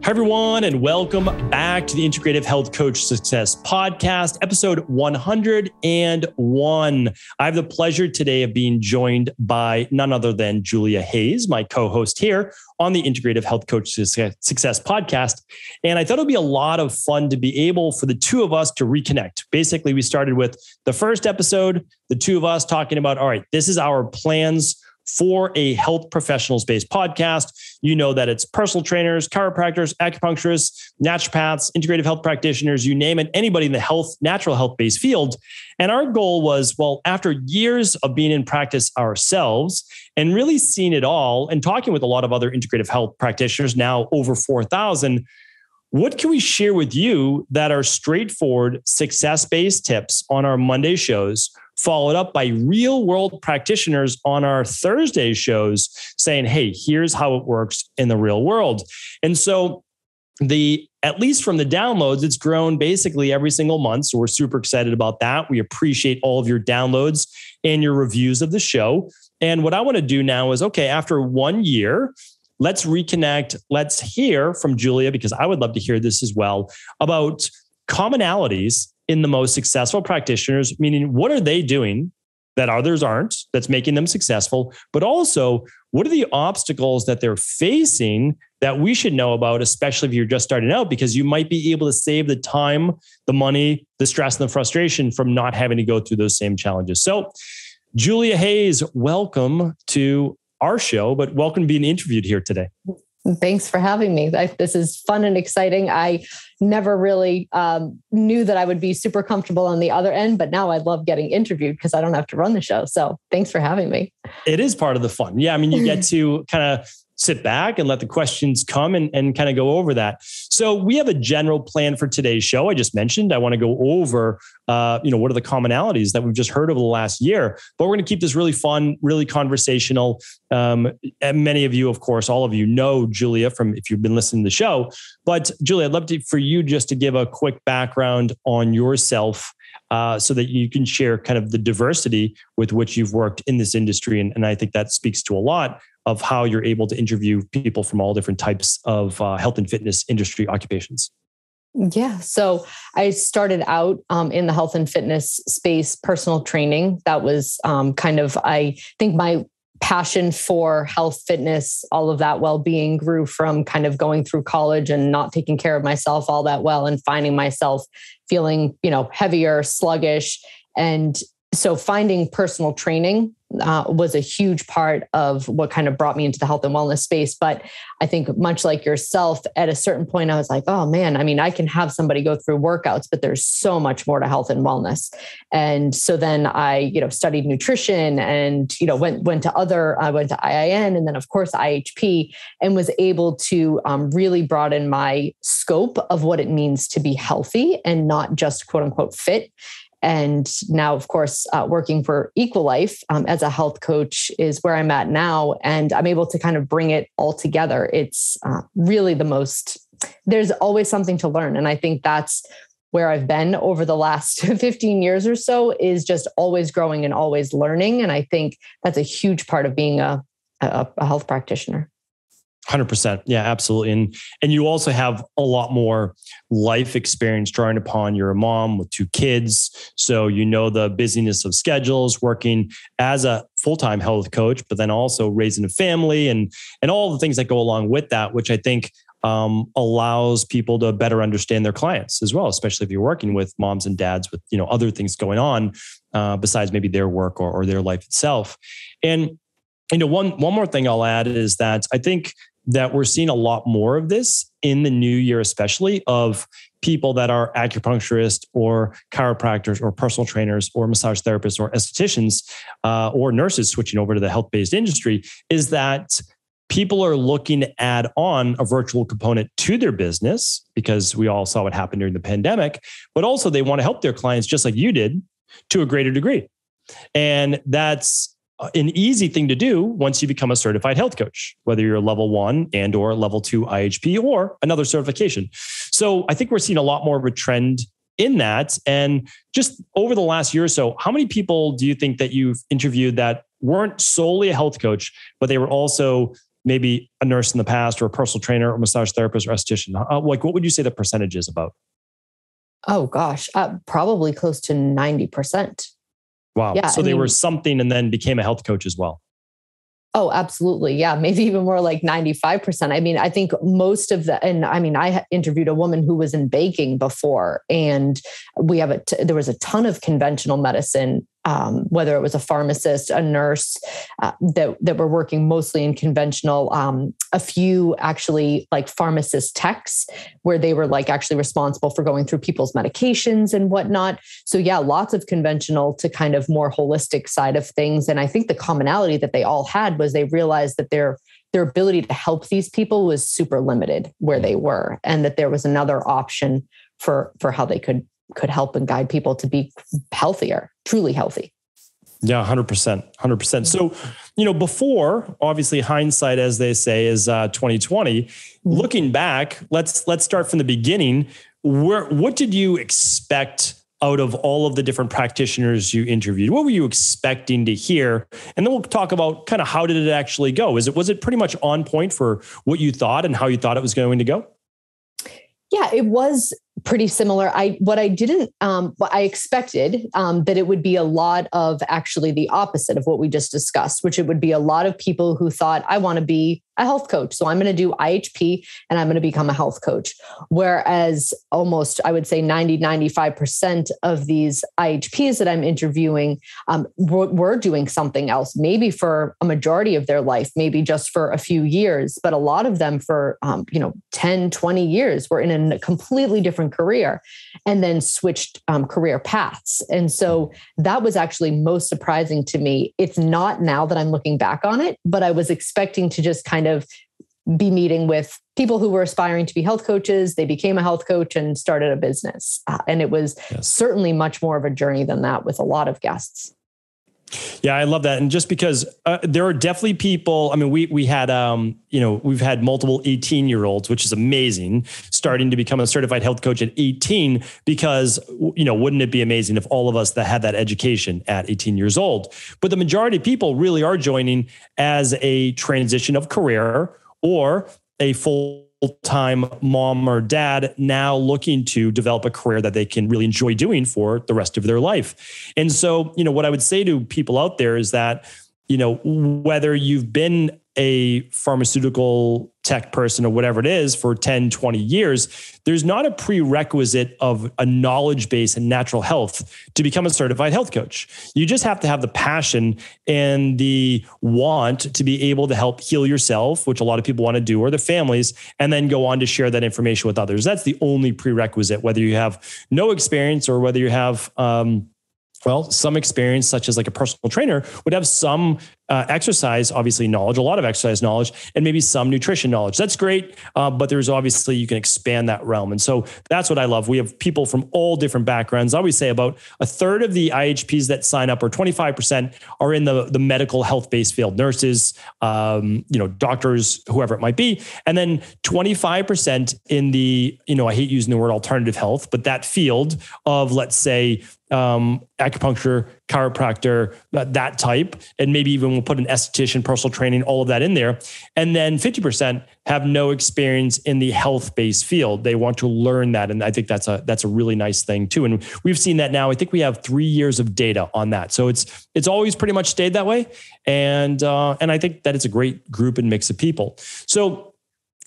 Hi, everyone, and welcome back to the Integrative Health Coach Success Podcast, episode 101. I have the pleasure today of being joined by none other than Julia Hayes, my co-host here on the Integrative Health Coach Success Podcast. And I thought it would be a lot of fun to be able for the two of us to reconnect. Basically, we started with the first episode, the two of us talking about, all right, this is our plans for a health professionals-based podcast. You know that it's personal trainers, chiropractors, acupuncturists, naturopaths, integrative health practitioners, you name it, anybody in the natural health-based field. And our goal was, well, after years of being in practice ourselves and really seeing it all and talking with a lot of other integrative health practitioners, now over 4,000, what can we share with you that are straightforward, success-based tips on our Monday shows, followed up by real-world practitioners on our Thursday shows saying, hey, here's how it works in the real world. And so at least from the downloads, it's grown basically every single month. So we're super excited about that. We appreciate all of your downloads and your reviews of the show. And what I want to do now is, okay, after 1 year, let's reconnect. Let's hear from Julia, because I would love to hear this as well, about commonalities in the most successful practitioners, meaning what are they doing that others aren't, that's making them successful, but also what are the obstacles that they're facing that we should know about, especially if you're just starting out, because you might be able to save the time, the money, the stress, and the frustration from not having to go through those same challenges. So Julia Hayes, welcome to our show, but welcome to being interviewed here today. Thanks for having me. This is fun and exciting. I never really knew that I would be super comfortable on the other end, but now I love getting interviewed because I don't have to run the show. So thanks for having me. It is part of the fun. Yeah. I mean, you get to kind of sit back and let the questions come and kind of go over that. So we have a general plan for today's show. I just mentioned, I want to go over, what are the commonalities that we've just heard over the last year, but we're going to keep this really fun, really conversational. And many of you, of course, all of you know Julia from if you've been listening to the show, but Julia, I'd love for you just to give a quick background on yourself so that you can share kind of the diversity with which you've worked in this industry. And I think that speaks to a lot of how you're able to interview people from all different types of health and fitness industry occupations. Yeah. So I started out in the health and fitness space, personal training. That was I think my passion for health, fitness, all of that well-being grew from kind of going through college and not taking care of myself all that well and finding myself feeling, heavier, sluggish. And so finding personal training was a huge part of what kind of brought me into the health and wellness space. But I think much like yourself, at a certain point, I was like, oh man, I mean, I can have somebody go through workouts, but there's so much more to health and wellness. And so then I, studied nutrition and, went to IIN and then of course IHP, and was able to really broaden my scope of what it means to be healthy and not just quote unquote fit. And now, of course, working for Equilife as a health coach is where I'm at now. And I'm able to kind of bring it all together. It's really there's always something to learn. And I think that's where I've been over the last 15 years or so, is just always growing and always learning. And I think that's a huge part of being a health practitioner. 100%. Yeah, absolutely. And you also have a lot more life experience drawing upon. You're a mom with 2 kids. So you know the busyness of schedules, working as a full-time health coach, but then also raising a family and all the things that go along with that, which I think allows people to better understand their clients as well, especially if you're working with moms and dads with, other things going on besides maybe their work or their life itself. And, one more thing I'll add is that I think that we're seeing a lot more of this in the new year, especially of people that are acupuncturists or chiropractors or personal trainers or massage therapists or estheticians or nurses switching over to the health-based industry, is that people are looking to add on a virtual component to their business because we all saw what happened during the pandemic, but also they want to help their clients just like you did to a greater degree. And that's an easy thing to do once you become a certified health coach, whether you're a level 1 and or level 2 IHP or another certification. So I think we're seeing a lot more of a trend in that. And just over the last year or so, how many people do you think that you've interviewed that weren't solely a health coach, but they were also maybe a nurse in the past or a personal trainer or massage therapist or esthetician? Like, what would you say the percentage is about? Oh gosh, probably close to 90%. Wow. Yeah, So they were something and then became a health coach as well. Oh, absolutely. Yeah. Maybe even more like 95%. I mean, I think most of I interviewed a woman who was in baking before, and there was a ton of conventional medicine, whether it was a pharmacist, a nurse, that were working mostly in conventional, a few actually like pharmacist techs where they were like actually responsible for going through people's medications and whatnot. So yeah, lots of conventional to kind of more holistic side of things. And I think the commonality that they all had was they realized that their ability to help these people was super limited where they were, and that there was another option for how they could help and guide people to be healthier, truly healthy. Yeah, 100%. So, before, obviously hindsight, as they say, is 2020. Looking back, let's start from the beginning. What did you expect out of all of the different practitioners you interviewed? What were you expecting to hear? And then we'll talk about kind of how did it actually go? Was it pretty much on point for what you thought and how you thought it was going to go? Yeah, it was pretty similar. I expected that it would be a lot of actually the opposite of what we just discussed, which it would be a lot of people who thought, I want to be a health coach. So I'm going to do IHP and I'm going to become a health coach. Whereas almost, I would say 95% of these IHPs that I'm interviewing were doing something else, maybe for a majority of their life, maybe just for a few years, but a lot of them for 10, 20 years were in a completely different career and then switched career paths. And so that was actually most surprising to me. It's not now that I'm looking back on it, but I was expecting to just kind of be meeting with people who were aspiring to be health coaches. They became a health coach and started a business. And it was certainly much more of a journey than that with a lot of guests. Yeah, I love that. And just because there are definitely people, I mean, we had, we've had multiple 18-year-olds, which is amazing, starting to become a certified health coach at 18, because, wouldn't it be amazing if all of us that had that education at 18 years old? But the majority of people really are joining as a transition of career or a full-time mom or dad now looking to develop a career that they can really enjoy doing for the rest of their life. And so, what I would say to people out there is that, whether you've been a pharmaceutical tech person or whatever it is for 10, 20 years, there's not a prerequisite of a knowledge base in natural health to become a certified health coach. You just have to have the passion and the want to be able to help heal yourself, which a lot of people want to do, or their families, and then go on to share that information with others. That's the only prerequisite, whether you have no experience or whether you have, some experience, such as like a personal trainer would have some exercise, obviously knowledge, a lot of exercise knowledge, and maybe some nutrition knowledge. That's great. But there's obviously, you can expand that realm. And so that's what I love. We have people from all different backgrounds. I always say about a third of the IHPs that sign up, or 25%, are in the medical health-based field, nurses, doctors, whoever it might be. And then 25% in the, I hate using the word alternative health, but that field of, let's say, acupuncture, chiropractor, that type, and maybe even we'll put an esthetician, personal training, all of that in there. And then 50% have no experience in the health-based field. They want to learn that. And I think that's a really nice thing too. And we've seen that now. I think we have 3 years of data on that. So it's always pretty much stayed that way. And I think that it's a great group and mix of people. So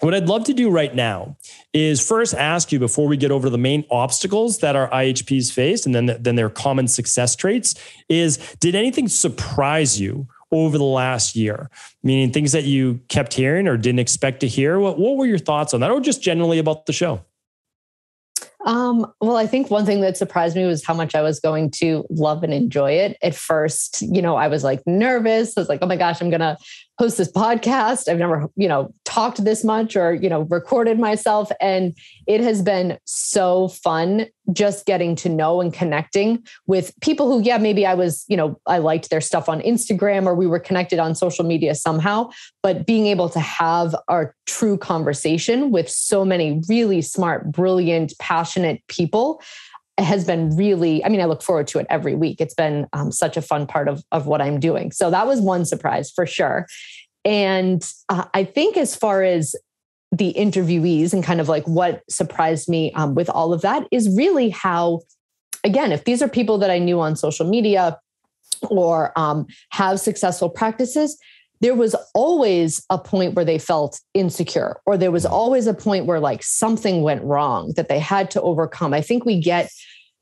what I'd love to do right now is first ask you, before we get over to the main obstacles that our IHPs face and then their common success traits, is did anything surprise you over the last year? Meaning things that you kept hearing or didn't expect to hear. What were your thoughts on that, or just generally about the show? Well, I think one thing that surprised me was how much I was going to love and enjoy it. At first, I was like nervous. I was like, oh my gosh, I'm going to host this podcast. I've never, talked this much or, recorded myself. And it has been so fun just getting to know and connecting with people who, maybe I was, I liked their stuff on Instagram or we were connected on social media somehow, but being able to have our true conversation with so many really smart, brilliant, passionate people has been really, I look forward to it every week. It's been such a fun part of what I'm doing. So that was one surprise for sure. And I think as far as the interviewees and kind of like what surprised me with all of that is really how, again, if these are people that I knew on social media or have successful practices, there was always a point where they felt insecure, or there was always a point where like something went wrong that they had to overcome. I think we get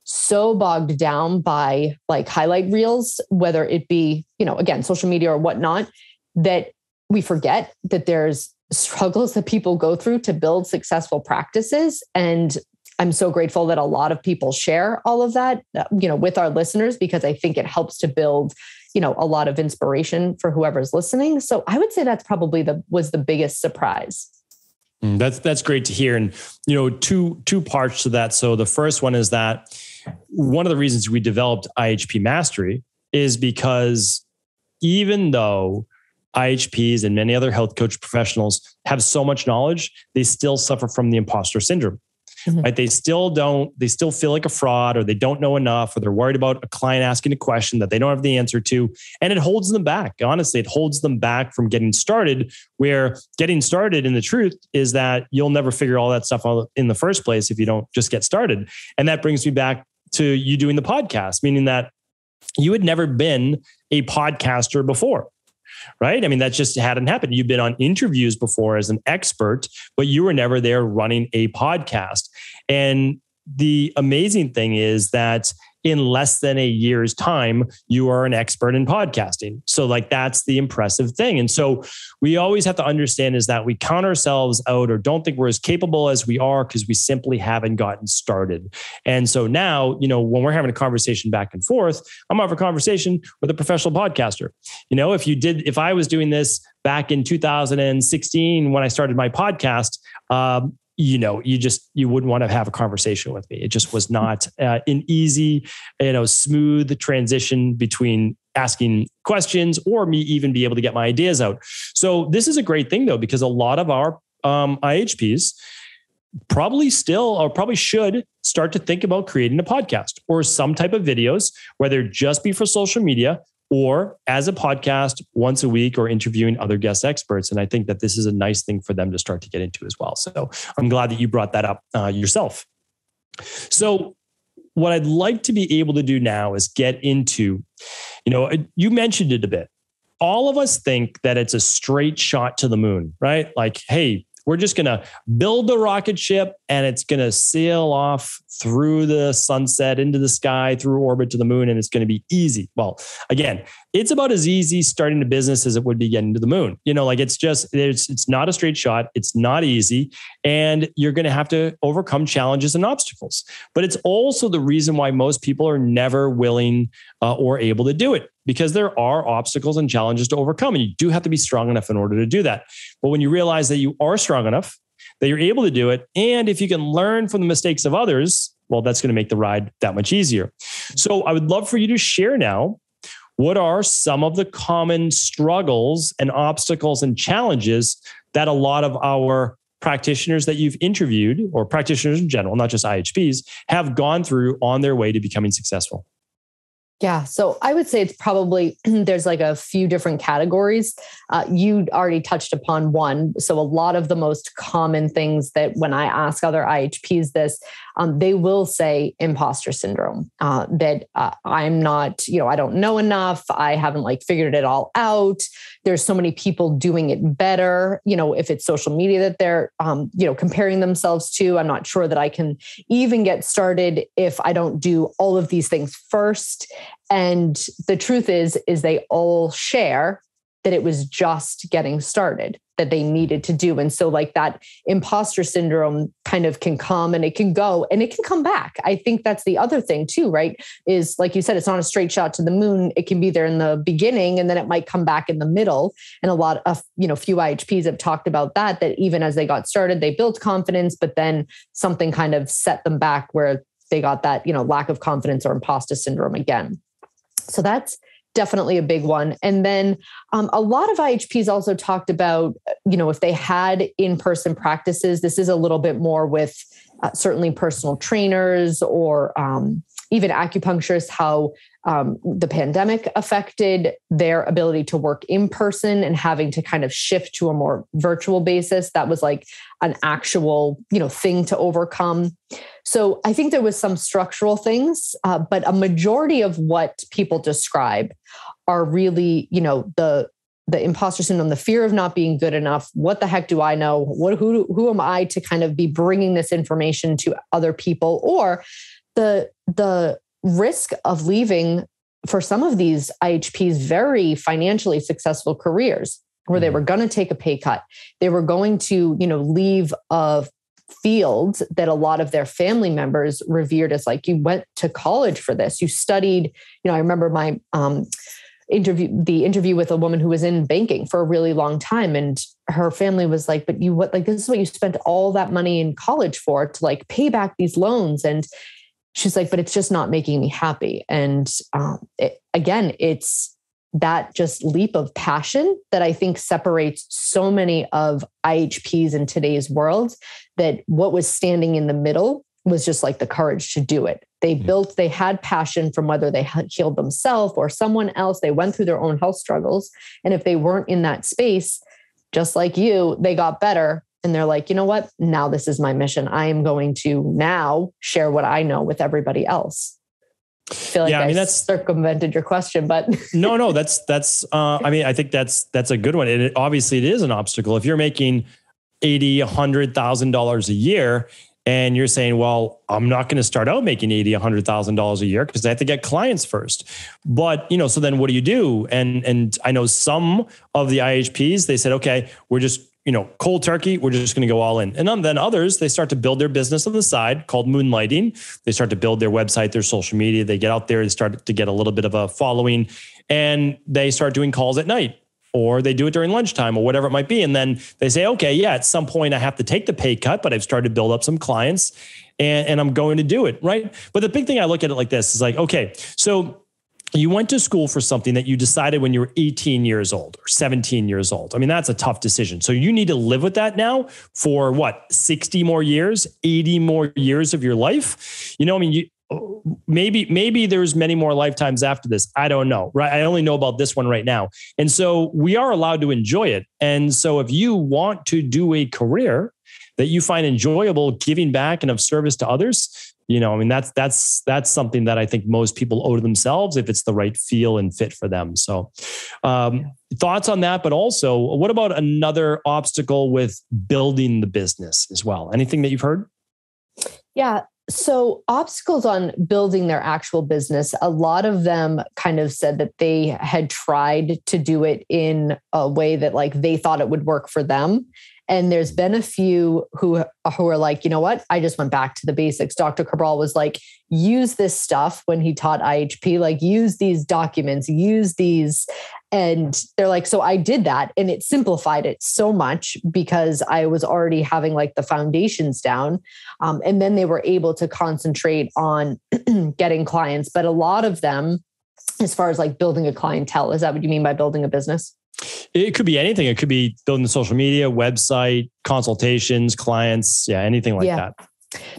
so bogged down by like highlight reels, whether it be, again, social media or whatnot, that we forget that there's struggles that people go through to build successful practices. And I'm so grateful that a lot of people share all of that, with our listeners, because I think it helps to build, a lot of inspiration for whoever's listening. So I would say that's probably was the biggest surprise. That's great to hear. And, two parts to that. So the first one is that one of the reasons we developed IHP Mastery is because even though IHPs and many other health coach professionals have so much knowledge, they still suffer from the imposter syndrome. Mm-hmm. Right? They still feel like a fraud, or they don't know enough, or they're worried about a client asking a question that they don't have the answer to. And it holds them back. Honestly, it holds them back from getting started, where getting started in the truth is that you'll never figure all that stuff out in the first place if you don't just get started. And that brings me back to you doing the podcast, meaning that you had never been a podcaster before. Right? I mean, that just hadn't happened. You've been on interviews before as an expert, but you were never there running a podcast. And the amazing thing is that in less than a year's time, you are an expert in podcasting. So like, that's the impressive thing. And so we always have to understand is that we count ourselves out or don't think we're as capable as we are because we simply haven't gotten started. And so now, when we're having a conversation back and forth, I'm having a conversation with a professional podcaster. If I was doing this back in 2016, when I started my podcast, you wouldn't want to have a conversation with me. It just was not an easy, smooth transition between asking questions or me even be able to get my ideas out. So this is a great thing though, because a lot of our IHPs probably should start to think about creating a podcast or some type of videos, whether it just be for social media or as a podcast once a week or interviewing other guest experts. And I think that this is a nice thing for them to start to get into as well. So I'm glad that you brought that up yourself. So what I'd like to be able to do now is get into, you mentioned it a bit. All of us think that it's a straight shot to the moon, right? Like, hey, we're just going to build the rocket ship and it's going to sail off through the sunset into the sky, through orbit to the moon, and it's going to be easy. Well, again, it's about as easy starting a business as it would be getting to the moon. It's not a straight shot. It's not easy. And you're going to have to overcome challenges and obstacles. But it's also the reason why most people are never willing or able to do it, because there are obstacles and challenges to overcome. And you do have to be strong enough in order to do that. But when you realize that you are strong enough, that you're able to do it, and if you can learn from the mistakes of others, well, that's going to make the ride that much easier. So I would love for you to share now, what are some of the common struggles and obstacles and challenges that a lot of our practitioners that you've interviewed, or practitioners in general, not just IHPs, have gone through on their way to becoming successful? Yeah. So I would say it's probably, there's like a few different categories. You already touched upon one. So a lot of the most common things that when I ask other IHPs this, they will say imposter syndrome, that I'm not, I don't know enough. I haven't figured it all out. There's so many people doing it better. If it's social media that they're, comparing themselves to, I'm not sure that I can even get started if I don't do all of these things first. And the truth is they all share that it was just getting started that they needed to do. And so that imposter syndrome kind of can come and it can go and it can come back. I think that's the other thing too, right? Is like you said, it's not a straight shot to the moon. It can be there in the beginning and then it might come back in the middle. And a lot of, few IHPs have talked about that even as they got started, they built confidence, but then something kind of set them back where they got that, lack of confidence or imposter syndrome again. So that's definitely a big one. And then a lot of IHPs also talked about, if they had in-person practices, this is a little bit more with certainly personal trainers or, even acupuncturists, how the pandemic affected their ability to work in person and having to kind of shift to a more virtual basis. That was like an actual, thing to overcome. So I think there was some structural things, but a majority of what people describe are really, the imposter syndrome, the fear of not being good enough. What the heck do I know? Who am I to kind of be bringing this information to other people? Or the risk of leaving for some of these IHPs very financially successful careers where they were going to take a pay cut. They were going to, leave a field that a lot of their family members revered as like, you went to college for this, you studied, I remember my interview with a woman who was in banking for a really long time. And her family was like, but this is what you spent all that money in college for, to like pay back these loans. And she's like, but it's just not making me happy. And it's that just leap of passion that I think separates so many of IHPs in today's world, that what was standing in the middle was just like the courage to do it. They had passion from whether they healed themselves or someone else. They went through their own health struggles. And if they weren't in that space, just like you, they got better. And they're like, you know what? Now this is my mission. I am going to now share what I know with everybody else. I feel like that's circumvented your question, but no, that's, I think that's a good one. And obviously it is an obstacle. If you're making $80,000, $100,000 a year, and you're saying, well, I'm not going to start out making $80,000, $100,000 a year because I have to get clients first. But, so then what do you do? And I know some of the IHPs, they said, okay, we're just, cold turkey. We're just going to go all in. And then others, they start to build their business on the side called moonlighting. They start to build their website, their social media. They get out there and start to get a little bit of a following, and they start doing calls at night, or they do it during lunchtime or whatever it might be. And then they say, okay, at some point I have to take the pay cut, but I've started to build up some clients and I'm going to do it. Right. But the big thing, I look at it like this, is like, okay, so you went to school for something that you decided when you were 18 years old or 17 years old. I mean, that's a tough decision. So you need to live with that now for 60 more years, 80 more years of your life. Maybe there's many more lifetimes after this. I don't know, right? I only know about this one right now. And so we are allowed to enjoy it. And so if you want to do a career that you find enjoyable, giving back and of service to others, that's something that I think most people owe to themselves if it's the right feel and fit for them. So thoughts on that, but also what about another obstacle with building the business as well? Anything that you've heard? Yeah. So obstacles on building their actual business, a lot of them kind of said that they had tried to do it in a way that like they thought it would work for them. And there's been a few who are like, you know what? I just went back to the basics. Dr. Cabral was like, use this stuff when he taught IHP, like use these documents, use these. And they're like, so I did that and it simplified it so much because I was already having like the foundations down. And then they were able to concentrate on getting clients. But a lot of them, as far as like building a clientele, is that what you mean by building a business? It could be anything. It could be building the social media, website, consultations, clients. Yeah. Anything like that.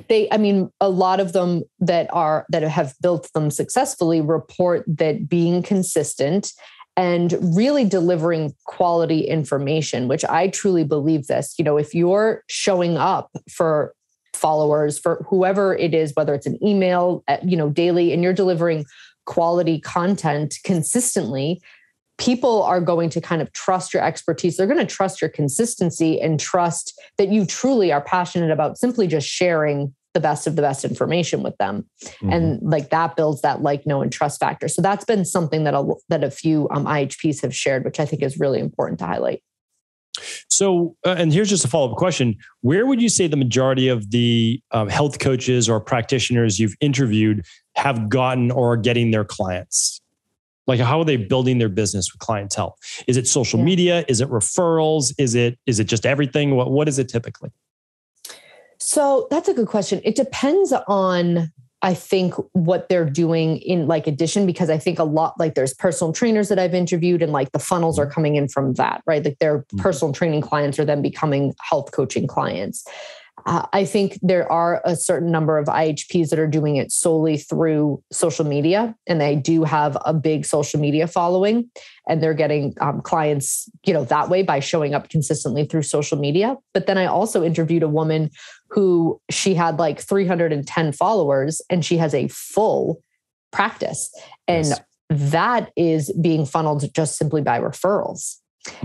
A lot of them that have built them successfully report that being consistent and really delivering quality information, which I truly believe this, if you're showing up for followers, for whoever it is, whether it's an email, daily, and you're delivering quality content consistently, people are going to kind of trust your expertise. They're going to trust your consistency and trust that you truly are passionate about simply just sharing the best of the best information with them. Mm-hmm. And like that builds that like, know, and trust factor. So that's been something that a few IHPs have shared, which I think is really important to highlight. So, and here's just a follow-up question. Where would you say the majority of the health coaches or practitioners you've interviewed have gotten or are getting their clients? Like, how are they building their business with clientele? Is it social media? Is it referrals? Is it just everything? What is it typically? So that's a good question. It depends on, I think, what they're doing in like addition, because I think a lot, like there's personal trainers that I've interviewed and like the funnels are coming in from that, right? Like their personal training clients are then becoming health coaching clients. I think there are a certain number of IHPs that are doing it solely through social media, and they do have a big social media following, and they're getting clients, that way by showing up consistently through social media. But then I also interviewed a woman who she had like 310 followers, and she has a full practice, and that is being funneled just simply by referrals.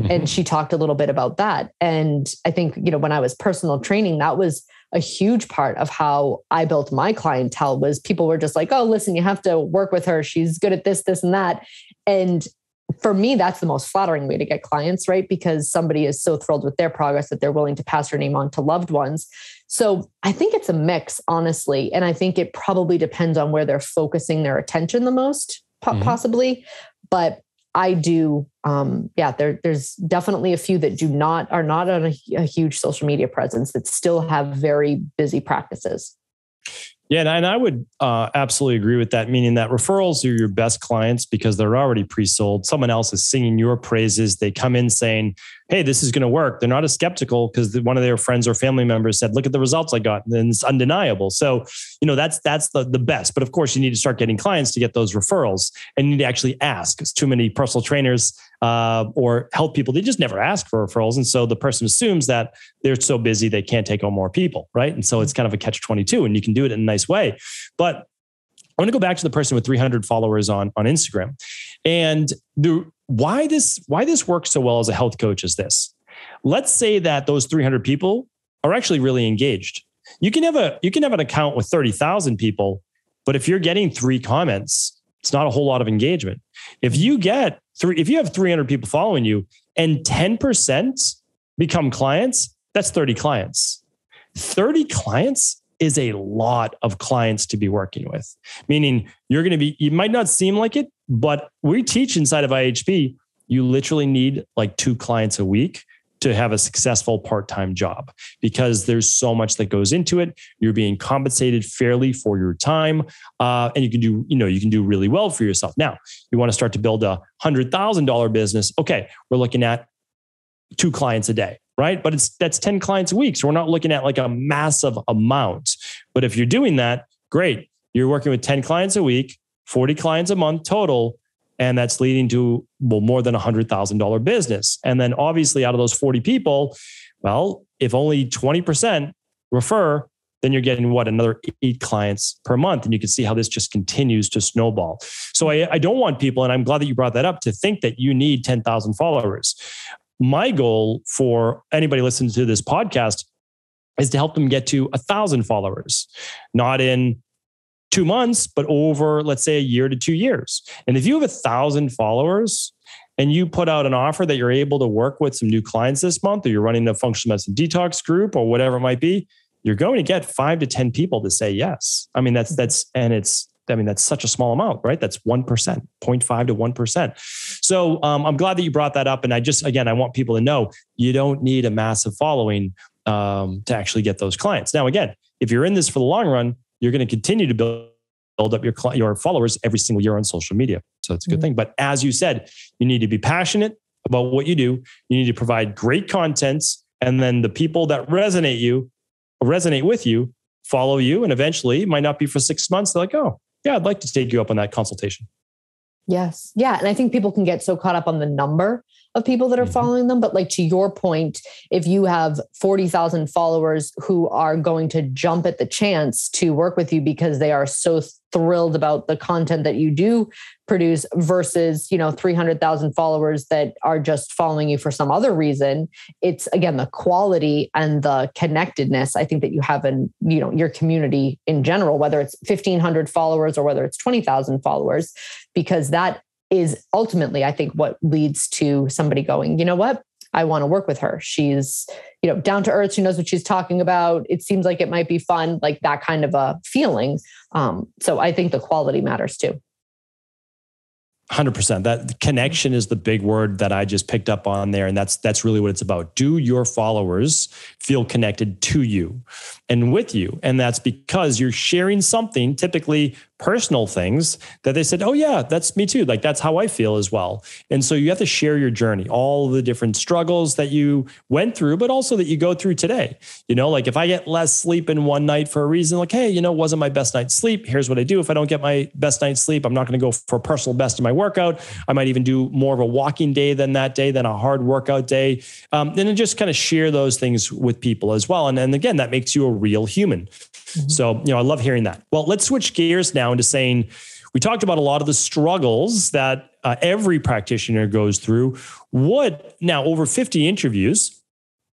And she talked a little bit about that. And I think, when I was personal training, that was a huge part of how I built my clientele. Was people were just like, oh, listen, you have to work with her. She's good at this, this, and that. And for me, that's the most flattering way to get clients, right? Because somebody is so thrilled with their progress that they're willing to pass her name on to loved ones. So I think it's a mix, honestly. And I think it probably depends on where they're focusing their attention the most, possibly. But I do, there's definitely a few that are not on a huge social media presence that still have very busy practices. Yeah, and I would absolutely agree with that, meaning that referrals are your best clients because they're already pre-sold. Someone else is singing your praises. They come in saying, hey, this is going to work. They're not as skeptical because one of their friends or family members said, look at the results I got. And it's undeniable. So, that's the best. But of course, you need to start getting clients to get those referrals, and you need to actually ask, because too many personal trainers or health people, they just never ask for referrals. And so the person assumes that they're so busy, they can't take on more people, right? And so it's kind of a catch-22, and you can do it in a nice way. But I want to go back to the person with 300 followers on Instagram. And why this works so well as a health coach is this. Let's say that those 300 people are actually really engaged. You can have an account with 30,000 people, but if you're getting 3 comments, it's not a whole lot of engagement. If you have 300 people following you and 10% become clients, that's 30 clients. 30 clients is a lot of clients to be working with. Meaning you might not seem like it, but we teach inside of IHP, you literally need like 2 clients a week to have a successful part-time job, because there's so much that goes into it. You're being compensated fairly for your time. And you can do really well for yourself. Now, you want to start to build a $100,000 business. Okay. We're looking at 2 clients a day, right? But that's 10 clients a week. So we're not looking at like a massive amount. But if you're doing that, great. You're working with 10 clients a week, 40 clients a month total. And that's leading to more than $100,000 business. And then obviously out of those 40 people, well, if only 20% refer, then you're getting another 8 clients per month. And you can see how this just continues to snowball. So I don't want people, and I'm glad that you brought that up, to think that you need 10,000 followers. My goal for anybody listening to this podcast is to help them get to 1,000 followers, not in 2 months, but over, let's say, a year to 2 years. And if you have 1,000 followers and you put out an offer that you're able to work with some new clients this month, or you're running a functional medicine detox group or whatever it might be, you're going to get 5 to 10 people to say yes. I mean, that's such a small amount, right? That's 1%, 0.5 to 1%. So I'm glad that you brought that up. And I want people to know you don't need a massive following to actually get those clients. Now, again, if you're in this for the long run, you're going to continue to build up your followers every single year on social media. So it's a good thing. But as you said, you need to be passionate about what you do. You need to provide great content. And then the people that resonate with you, follow you. And eventually, it might not be for 6 months. They're like, oh, yeah, I'd like to take you up on that consultation. Yes. Yeah. And I think people can get so caught up on the number of people that are following them. But like to your point, if you have 40,000 followers who are going to jump at the chance to work with you because they are so thrilled about the content that you do produce versus, 300,000 followers that are just following you for some other reason, it's again, the quality and the connectedness I think that you have in, your community in general, whether it's 1,500 followers or whether it's 20,000 followers, because that is ultimately, I think, what leads to somebody going, you know what? I want to work with her. She's, down to earth. She knows what she's talking about. It seems like it might be fun, like that kind of a feeling. So I think the quality matters too. 100%. That connection is the big word that I just picked up on there. And that's really what it's about. Do your followers feel connected to you and with you? And that's because you're sharing something typically personal things that they said, oh yeah, that's me too. Like that's how I feel as well. And so you have to share your journey, all the different struggles that you went through, but also that you go through today. Like if I get less sleep in one night for a reason, like, hey, it wasn't my best night's sleep. Here's what I do. If I don't get my best night's sleep, I'm not going to go for personal best in my workout. I might even do more of a walking day than a hard workout day. And then just kind of share those things with people as well. And again, that makes you a real human. Mm-hmm. So, I love hearing that. Well, let's switch gears now into saying, we talked about a lot of the struggles that every practitioner goes through. Now, over 50 interviews,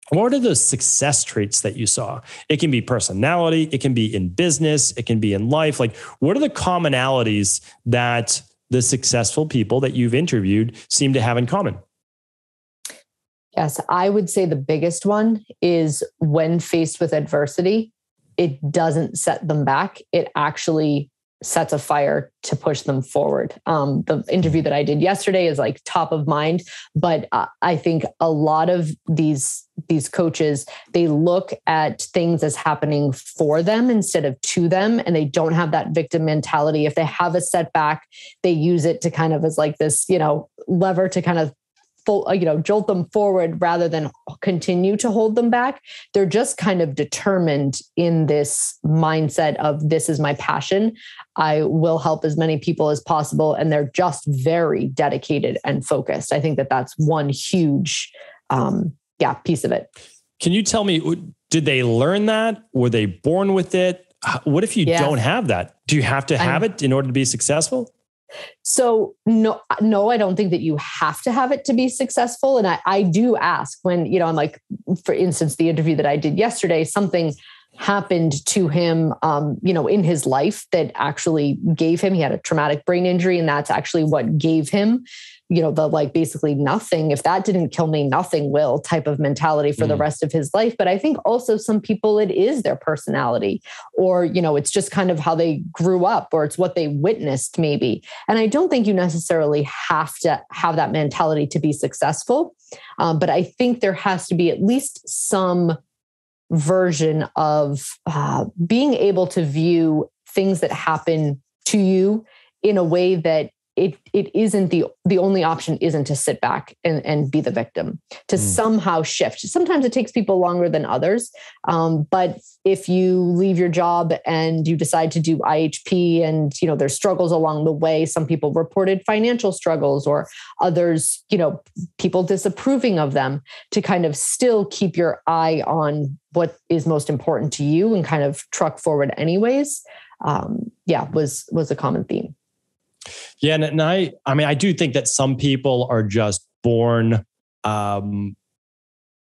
what are the success traits that you saw? It can be personality, it can be in business, it can be in life. Like, what are the commonalities that the successful people that you've interviewed seem to have in common? Yes, I would say the biggest one is when faced with adversity, it doesn't set them back. It actually sets a fire to push them forward. The interview that I did yesterday is like top of mind, but I think a lot of these coaches, they look at things as happening for them instead of to them, and they don't have that victim mentality. If they have a setback, they use it to kind of as like this, lever to kind of jolt them forward rather than continue to hold them back. They're just kind of determined in this mindset of, this is my passion. I will help as many people as possible. And they're just very dedicated and focused. I think that that's one huge, piece of it. Can you tell me, did they learn that? Were they born with it? What if you don't have that? Do you have to have it in order to be successful? So no, I don't think that you have to have it to be successful. And I do ask when, I'm like, for instance, the interview that I did yesterday, something happened to him, in his life that actually gave him, he had a traumatic brain injury, and that's actually what gave him, basically nothing. If that didn't kill me, nothing will type of mentality for the rest of his life. But I think also some people, it is their personality, or, it's just kind of how they grew up, or it's what they witnessed maybe. And I don't think you necessarily have to have that mentality to be successful. But I think there has to be at least some version of being able to view things that happen to you in a way that it isn't the only option isn't to sit back and be the victim, to somehow shift. Sometimes it takes people longer than others. But if you leave your job and you decide to do IHP and, there's struggles along the way, some people reported financial struggles, or others, people disapproving of them, to kind of still keep your eye on what is most important to you and kind of truck forward anyways, was a common theme. Yeah. And I do think that some people are just born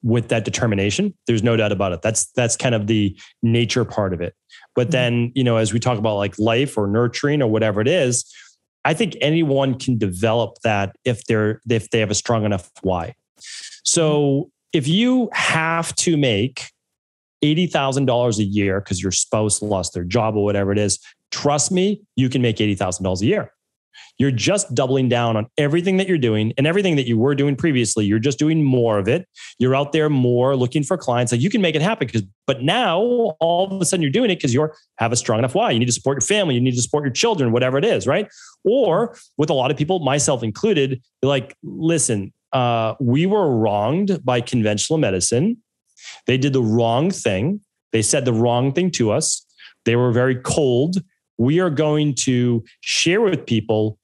with that determination. There's no doubt about it. That's kind of the nature part of it. But then, as we talk about like life or nurturing or whatever it is, I think anyone can develop that if they have a strong enough why. So if you have to make $80,000 a year because your spouse lost their job or whatever it is, trust me, you can make $80,000 a year. You're just doubling down on everything that you're doing, and everything that you were doing previously. You're just doing more of it. You're out there more looking for clients. Like, you can make it happen but now all of a sudden you're doing it because you have a strong enough why. You need to support your family. You need to support your children, whatever it is, right? Or with a lot of people, myself included, like, listen, we were wronged by conventional medicine. They did the wrong thing. They said the wrong thing to us. They were very cold. We are going to share with people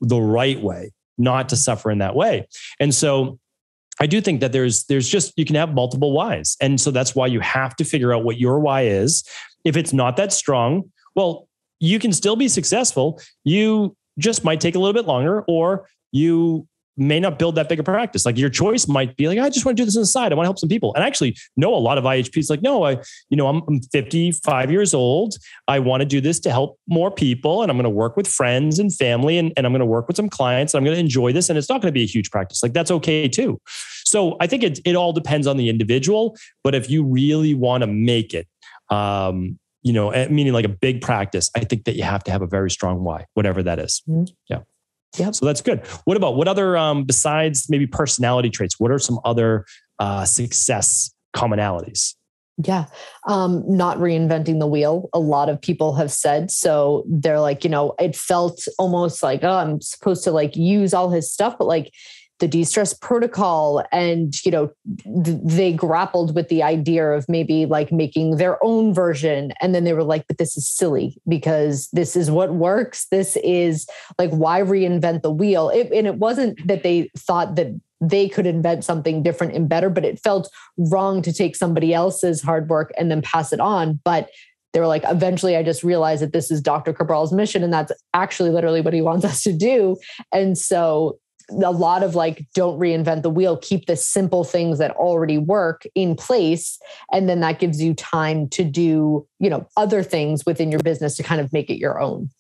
the right way, not to suffer in that way. And so I do think that there's just, you can have multiple whys. And so that's why you have to figure out what your why is. If it's not that strong, well, you can still be successful. You just might take a little bit longer, or you may not build that big a practice. Like, your choice might be like, I just want to do this on the side. I want to help some people. And I actually know a lot of IHPs like, no, I'm 55 years old. I want to do this to help more people. And I'm going to work with friends and family, and I'm going to work with some clients. And I'm going to enjoy this. And it's not going to be a huge practice. Like, that's okay too. So I think it all depends on the individual. But if you really want to make it, meaning like a big practice, I think that you have to have a very strong why, whatever that is. Mm-hmm. Yeah. Yeah. So that's good. What other, besides maybe personality traits, what are some other success commonalities? Yeah. Not reinventing the wheel. A lot of people have said, so they're like, it felt almost like, oh, I'm supposed to like use all his stuff, but like the de-stress protocol, and, they grappled with the idea of maybe like making their own version. And then they were like, but this is silly because this is what works. This is like, why reinvent the wheel? And it wasn't that they thought that they could invent something different and better, but it felt wrong to take somebody else's hard work and then pass it on. But they were like, eventually I just realized that this is Dr. Cabral's mission, and that's actually literally what he wants us to do. And so a lot of like, don't reinvent the wheel, keep the simple things that already work in place. And then that gives you time to do, other things within your business to kind of make it your own.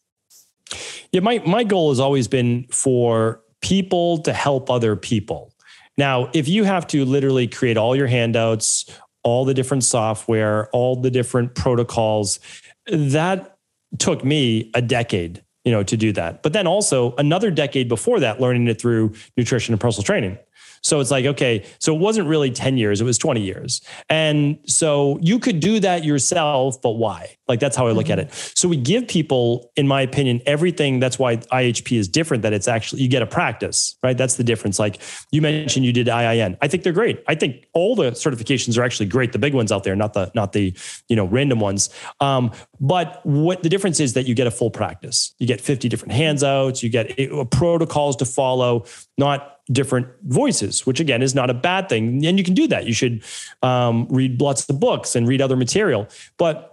Yeah. My goal has always been for people to help other people. Now, if you have to literally create all your handouts, all the different software, all the different protocols, that took me a decade, to do that. But then also another decade before that, learning it through nutrition and personal training. So it's like, okay, so it wasn't really 10 years, it was 20 years. And so you could do that yourself, but why? Like, that's how I look at it. So we give people, in my opinion, everything. That's why IHP is different, that it's actually, you get a practice, right? That's the difference. Like you mentioned, you did IIN. I think they're great. I think all the certifications are actually great. The big ones out there, not the random ones. But what the difference is that you get a full practice. You get 50 different handouts. You get protocols to follow, not different voices, which again is not a bad thing. And you can do that. You should read lots of books and read other material. But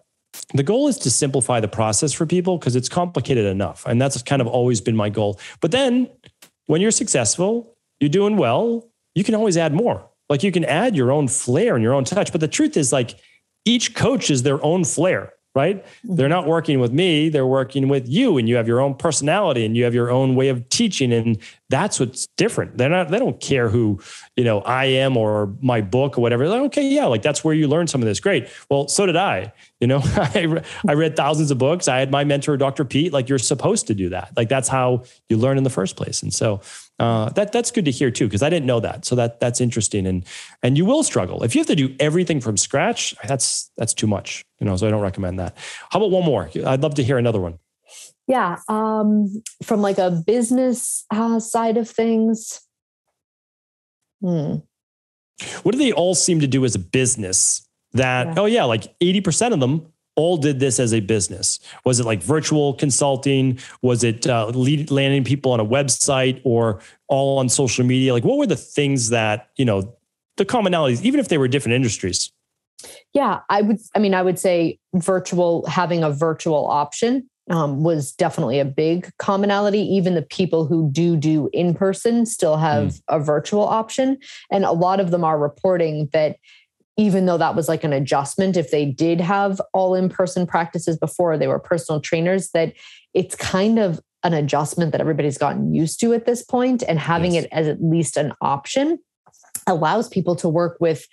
the goal is to simplify the process for people because it's complicated enough. And that's kind of always been my goal. But then when you're successful, you're doing well, you can always add more. Like you can add your own flair and your own touch. But the truth is, like, each coach is their own flair, right? They're not working with me, they're working with you, and you have your own personality and you have your own way of teaching. And that's what's different. They don't care who, I am or my book or whatever. Like, okay, yeah, like that's where you learn some of this. Great. Well, so did I. I read thousands of books. I had my mentor, Dr. Pete. Like, you're supposed to do that. Like, that's how you learn in the first place. And so that's good to hear too, because I didn't know that. So that's interesting. And you will struggle if you have to do everything from scratch. That's too much. So I don't recommend that. How about one more? I'd love to hear another one. Yeah. From like a business side of things. What do they all seem to do as a business that, like 80% of them all did this as a business? Was it like virtual consulting? Was it landing people on a website or all on social media? Like, what were the things that, the commonalities, even if they were different industries? Yeah, I would say having a virtual option was definitely a big commonality. Even the people who do in-person still have a virtual option. And a lot of them are reporting that even though that was like an adjustment, if they did have all in-person practices before, they were personal trainers, that it's kind of an adjustment that everybody's gotten used to at this point. And having it as at least an option allows people to work with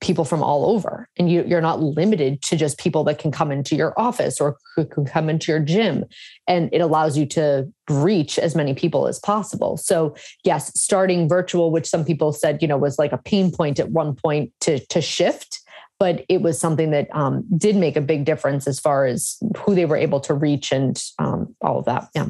people from all over. And you're not limited to just people that can come into your office or who can come into your gym. And it allows you to reach as many people as possible. So yes, starting virtual, which some people said, was like a pain point at one point to shift, but it was something that did make a big difference as far as who they were able to reach and all of that. Yeah.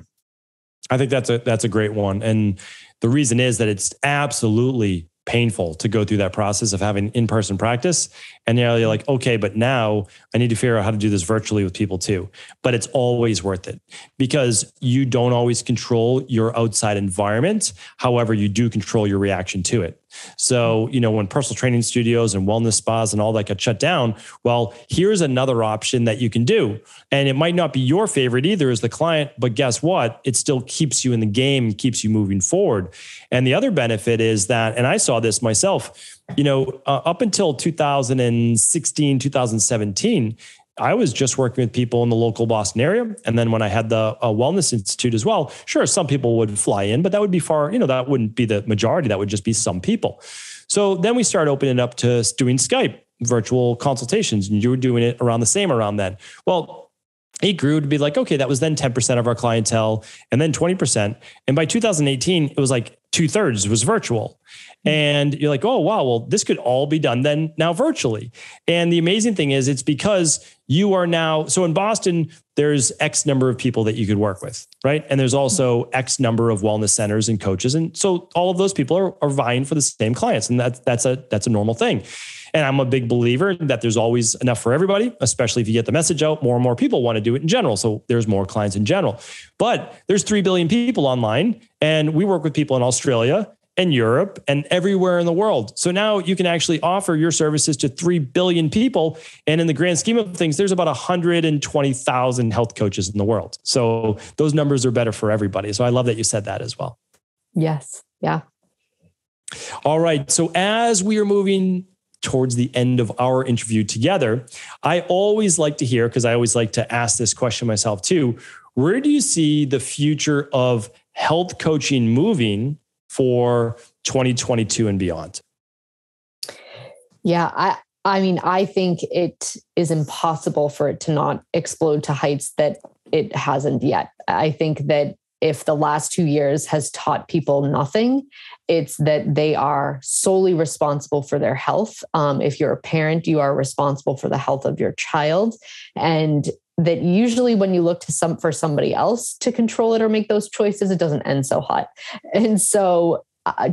I think that's a great one. And the reason is that it's absolutely painful to go through that process of having in-person practice. And you're like, okay, but now I need to figure out how to do this virtually with people too. But it's always worth it because you don't always control your outside environment. However, you do control your reaction to it. So, when personal training studios and wellness spas and all that got shut down, well, here's another option that you can do. And it might not be your favorite either as the client, but guess what? It still keeps you in the game, keeps you moving forward. And the other benefit is that, and I saw this myself, up until 2016, 2017, I was just working with people in the local Boston area. And then when I had the Wellness Institute as well, sure, some people would fly in, but that would be that wouldn't be the majority. That would just be some people. So then we started opening up to doing Skype virtual consultations, and you were doing it around then. Well, it grew to be like, okay, that was then 10% of our clientele and then 20%. And by 2018, it was like 2/3 was virtual. And you're like, oh, wow, well, this could all be done then now virtually. And the amazing thing is it's because you are now, so in Boston, there's X number of people that you could work with, right? And there's also X number of wellness centers and coaches. And so all of those people are vying for the same clients. And that's a normal thing. And I'm a big believer that there's always enough for everybody, especially if you get the message out, more and more people want to do it in general. So there's more clients in general, but there's 3 billion people online, and we work with people in Australia and Europe and everywhere in the world. So now you can actually offer your services to 3 billion people. And in the grand scheme of things, there's about 120,000 health coaches in the world. So those numbers are better for everybody. So I love that you said that as well. Yes. Yeah. All right. So as we are moving towards the end of our interview together, I always like to hear, because I always like to ask this question myself too, where do you see the future of health coaching moving for 2022 and beyond? Yeah, I mean, I think it is impossible for it to not explode to heights that it hasn't yet. I think that if the last 2 years has taught people nothing, it's that they are solely responsible for their health. If you're a parent, you are responsible for the health of your child. And that usually when you look to for somebody else to control it or make those choices, it doesn't end so hot. And so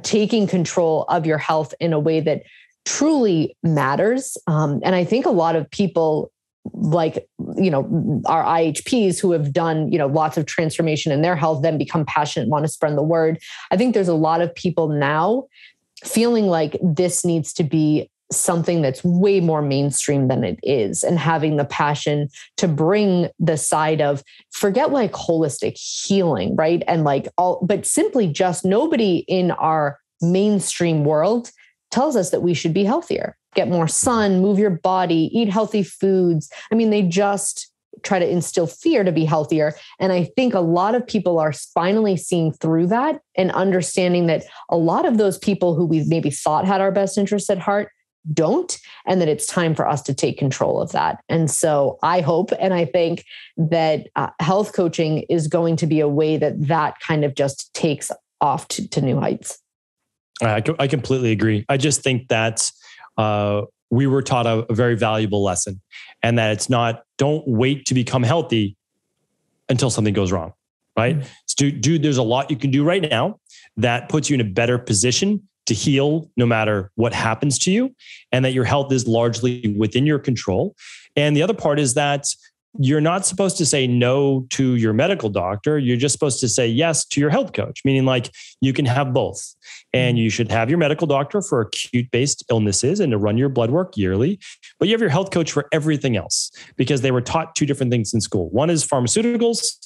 taking control of your health in a way that truly matters. And I think a lot of people, like, our IHPs who have done, lots of transformation in their health, then become passionate, want to spread the word. I think there's a lot of people now feeling like this needs to be something that's way more mainstream than it is, and having the passion to bring the side of forget like holistic healing, right? And but simply just nobody in our mainstream world tells us that we should be healthier, get more sun, move your body, eat healthy foods. I mean, they just try to instill fear to be healthier. And I think a lot of people are finally seeing through that and understanding that a lot of those people who we maybe thought had our best interests at heart don't, and that it's time for us to take control of that. And so I hope, and I think that health coaching is going to be a way that kind of just takes off to new heights. I completely agree. I just think that we were taught a very valuable lesson, and that it's not, don't wait to become healthy until something goes wrong, right? Mm-hmm. There's a lot you can do right now that puts you in a better position to heal no matter what happens to you, and that your health is largely within your control. And the other part is that you're not supposed to say no to your medical doctor. You're just supposed to say yes to your health coach, meaning like you can have both. And you should have your medical doctor for acute-based illnesses and to run your blood work yearly. But you have your health coach for everything else, because they were taught two different things in school. One is pharmaceuticals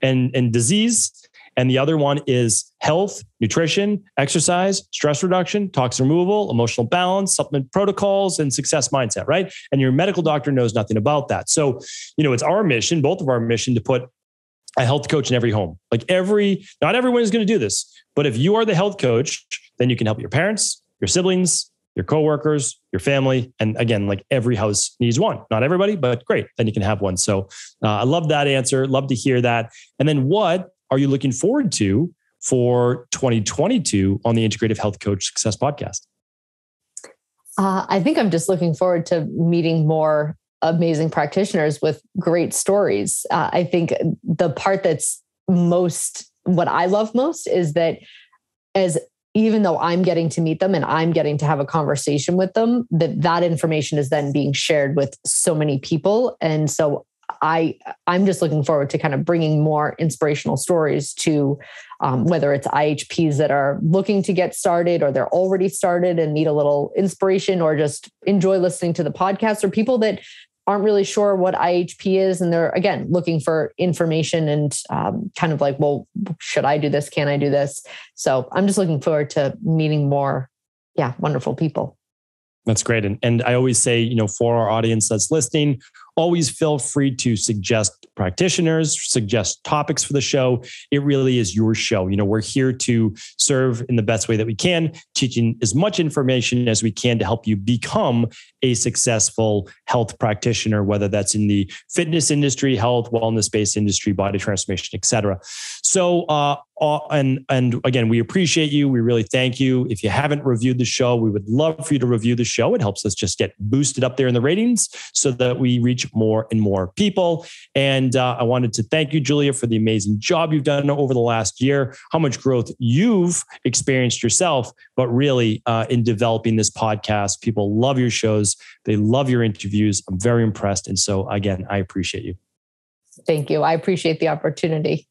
and disease. And the other one is health, nutrition, exercise, stress reduction, toxin removal, emotional balance, supplement protocols, and success mindset, right? And your medical doctor knows nothing about that. So, it's our mission, both of our mission, to put a health coach in every home. Not everyone is going to do this, but if you are the health coach, then you can help your parents, your siblings, your coworkers, your family. And again, like every house needs one. Not everybody, but great. Then you can have one. So I love that answer. Love to hear that. And then what are you looking forward to for 2022 on the Integrative Health Coach Success Podcast? I think I'm just looking forward to meeting more amazing practitioners with great stories. I think the part that's what I love most is that even though I'm getting to meet them and I'm getting to have a conversation with them, that information is then being shared with so many people. And so I'm just looking forward to kind of bringing more inspirational stories to whether it's IHPs that are looking to get started, or they're already started and need a little inspiration, or just enjoy listening to the podcast, or people that aren't really sure what IHP is. And they're, again, looking for information and kind of like, well, should I do this? Can I do this? So I'm just looking forward to meeting more, wonderful people. That's great. And I always say, for our audience that's listening, always feel free to suggest practitioners, suggest topics for the show. It really is your show. We're here to serve in the best way that we can, teaching as much information as we can to help you become a successful health practitioner, whether that's in the fitness industry, health, wellness-based industry, body transformation, et cetera. So And again, we appreciate you. We really thank you. If you haven't reviewed the show, we would love for you to review the show. It helps us just get boosted up there in the ratings so that we reach more and more people. And I wanted to thank you, Julia, for the amazing job you've done over the last year, how much growth you've experienced yourself, but really in developing this podcast. People love your shows. They love your interviews. I'm very impressed. And so again, I appreciate you. Thank you. I appreciate the opportunity.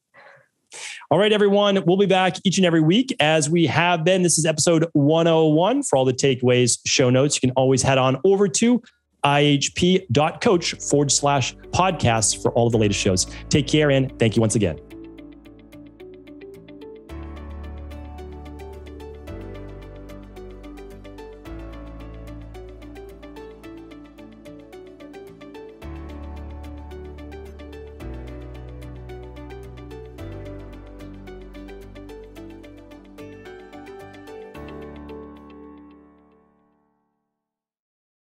All right, everyone. We'll be back each and every week as we have been. This is episode 101. For all the takeaways, show notes, you can always head on over to ihp.coach/podcasts for all of the latest shows. Take care and thank you once again.